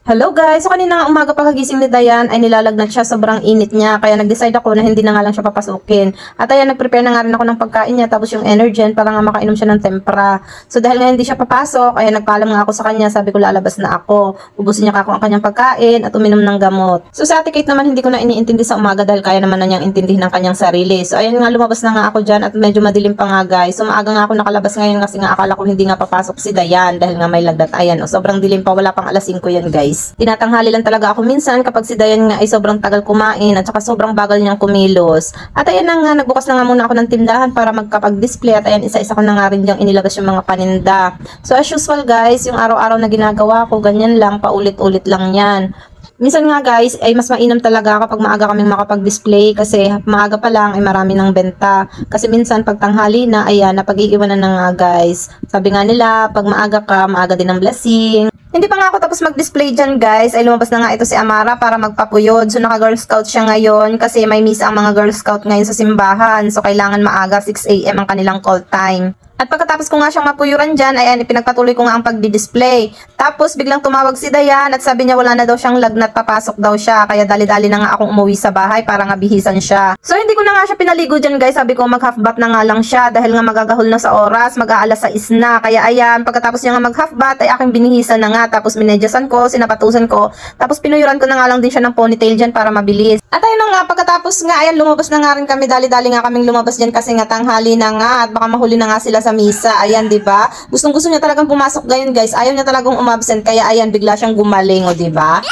Hello guys! So kanina nga umaga pagkagising ni Dayan ay nilalagnat siya, sobrang init niya. Kaya nag-decide ako na hindi na nga lang siya papasukin. At ayan, nag-prepare na nga rin ako ng pagkain niya tapos yung Energen para nga makainom siya ng tempra. So dahil nga hindi siya papasok, ay nagpaalam nga ako sa kanya, sabi ko lalabas na ako. Ubusin niya kako ang kanyang pagkain at uminom ng gamot. So sa Ate Kate naman hindi ko na iniintindi sa umaga dahil kaya naman na niyang intindihin ng kanyang sarili. So ayan nga, lumabas na nga ako dyan at medyo madilim pa nga guys. So maaga nga ako nakalabas ngayon kasi nga akala ko hindi nga papasok si Dayan dahil nga may lagnat. Ayan, sobrang dilim pa, wala pang alas 5 yan guys. Tinatanghali lang talaga ako minsan kapag si Dayan nga ay sobrang tagal kumain at saka sobrang bagal niyang kumilos. At ayan na nga, nagbukas na nga muna ako ng tindahan para magkapag-display at ayan, isa-isa ko na nga rin diyang inilabas yung mga paninda. So as usual guys, yung araw-araw na ginagawa ko, ganyan lang, paulit-ulit lang yan. Minsan nga guys, ay mas mainam talaga kapag maaga kaming makapag-display kasi maaga pa lang ay marami ng benta. Kasi minsan pag tanghali na, ayan, napag-iiwanan na nga guys. Sabi nga nila, pag maaga ka, maaga din ang blessing. Hindi pa nga ako tapos mag-display dyan guys, ay lumabas na nga ito si Amara para magpapuyod. So naka Girl Scout siya ngayon kasi may misa ang mga Girl Scout ngayon sa simbahan. So kailangan maaga, 6 AM ang kanilang call time. At pagkatapos ko nga siyang mapuyuran dyan, ayan, ipinagpatuloy ko nga ang pagdi-display. Tapos biglang tumawag si Dayan at sabi niya wala na daw siyang lagnat, papasok daw siya. Kaya dali-dali na nga akong umuwi sa bahay para nga bihisan siya. So hindi ko na nga siya pinaligo dyan guys, sabi ko mag-half bath na nga lang siya dahil nga magagahol na sa oras, mag-aalas 6 na. Kaya ayan, pagkatapos niya nga mag-half bath ay aking binihisan na nga. Tapos minedyasan ko, sinapatusan ko. Tapos pinuyuran ko na nga lang din siya ng ponytail dyan para mabilis. At ayun na nga, pagkatapos nga, ayan, lumabas na nga rin kami. Dali-dali nga kaming lumabas dyan kasi nga tanghali na nga at baka mahuli na nga sila sa misa. Ayan, 'di ba? Gustong-gusto niya talagang pumasok ngayon, guys. Ayaw niya talagang umabsent kaya ayan, bigla siyang gumaling, o 'di ba?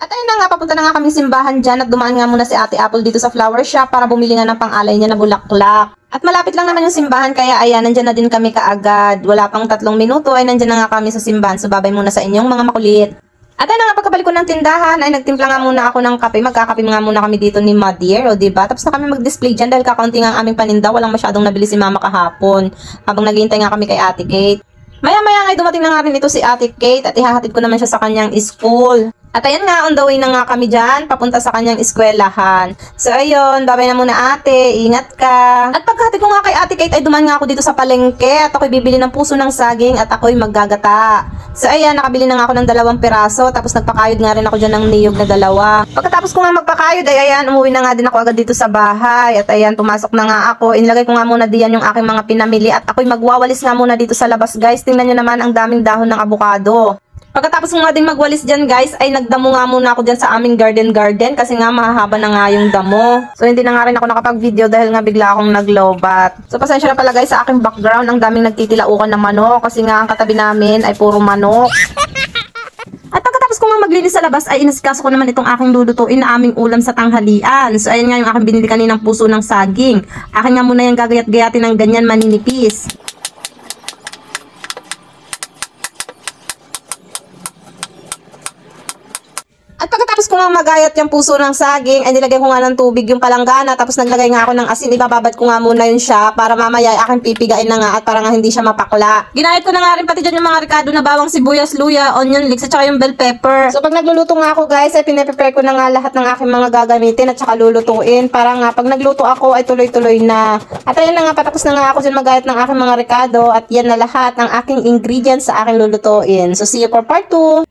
At ayun na nga, papunta na nga kaming simbahan dyan at dumaan nga muna si Ate Apple dito sa flower shop para bumili nga ng pang-alay niya na bulaklak. At malapit lang naman yung simbahan kaya ayan, nandyan na din kami kaagad. Wala pang 3 minuto ay nandyan na nga kami sa simbahan. So babay muna sa inyong mga makulit. At ayun nga, pagkabalik ko ng tindahan ay nagtimpla nga muna ako ng kape. Magkakape nga muna kami dito ni Madier, o diba? Tapos na kami mag-display dyan dahil kakaunti nga ang aming paninda. Walang masyadong nabili si Mama kahapon habang naghihintay nga kami kay Ate Kate. Maya-maya nga dumating na nga rin ito si Ate Kate at ihahatid ko naman siya sa kanyang school. At ayan nga, on the way na nga kami dyan, papunta sa kanyang eskwelahan. So ayun, babay na muna ate, ingat ka. At pagkati ko nga kay Ate Kate ay duman nga ako dito sa palengke at ako'y bibili ng puso ng saging at ako'y maggagata. So ayan, nakabili na nga ako ng 2 piraso, tapos nagpakayod nga rin ako dyan ng niyog na 2. Pagkatapos ko nga magpakayod ay ayan, umuwi na nga din ako agad dito sa bahay. At ayan, pumasok na nga ako, inilagay ko nga muna diyan yung aking mga pinamili at ako'y magwawalis nga muna dito sa labas guys. Tingnan nyo naman ang daming dahon ng abukado. Pagkatapos nga din magwalis dyan guys, ay nagdamo nga muna ako dyan sa aming garden kasi nga mahahaba na nga yung damo. So hindi na nga rin ako nakapag-video dahil nga bigla akong nag-lowbat. So pasensya na pala guys sa aking background, ang daming nagtitilaukan ng manok kasi nga ang katabi namin ay puro manok. At pagkatapos ko nga maglinis sa labas ay inasikaso ko naman itong aking lulutuin na aming ulam sa tanghalian. So ayan nga yung aking binili kaninang puso ng saging. Akin nga muna yung gagayat-gayatin ng ganyan maninipis. At pagkatapos ko nga magayat yung puso ng saging, ay nilagay ko nga ng tubig yung palanggana, tapos naglagay nga ako ng asin, ibababad ko nga muna yun siya para mamaya ay aking pipigain na nga at para nga hindi siya mapakla. Ginayat ko na nga rin pati dyan yung mga ricado na bawang sibuyas, luya, onion leeks, at saka yung bell pepper. So pag nagluluto nga ako guys, ay pinaprepare ko na nga lahat ng aking mga gagamitin at saka lulutuin para nga pag nagluto ako ay tuloy-tuloy na. At ayun na nga, patapos na nga ako dyan magayat ng aking mga ricado at yan na lahat ng aking ingredients sa aking lulutuin. So see you for part 2!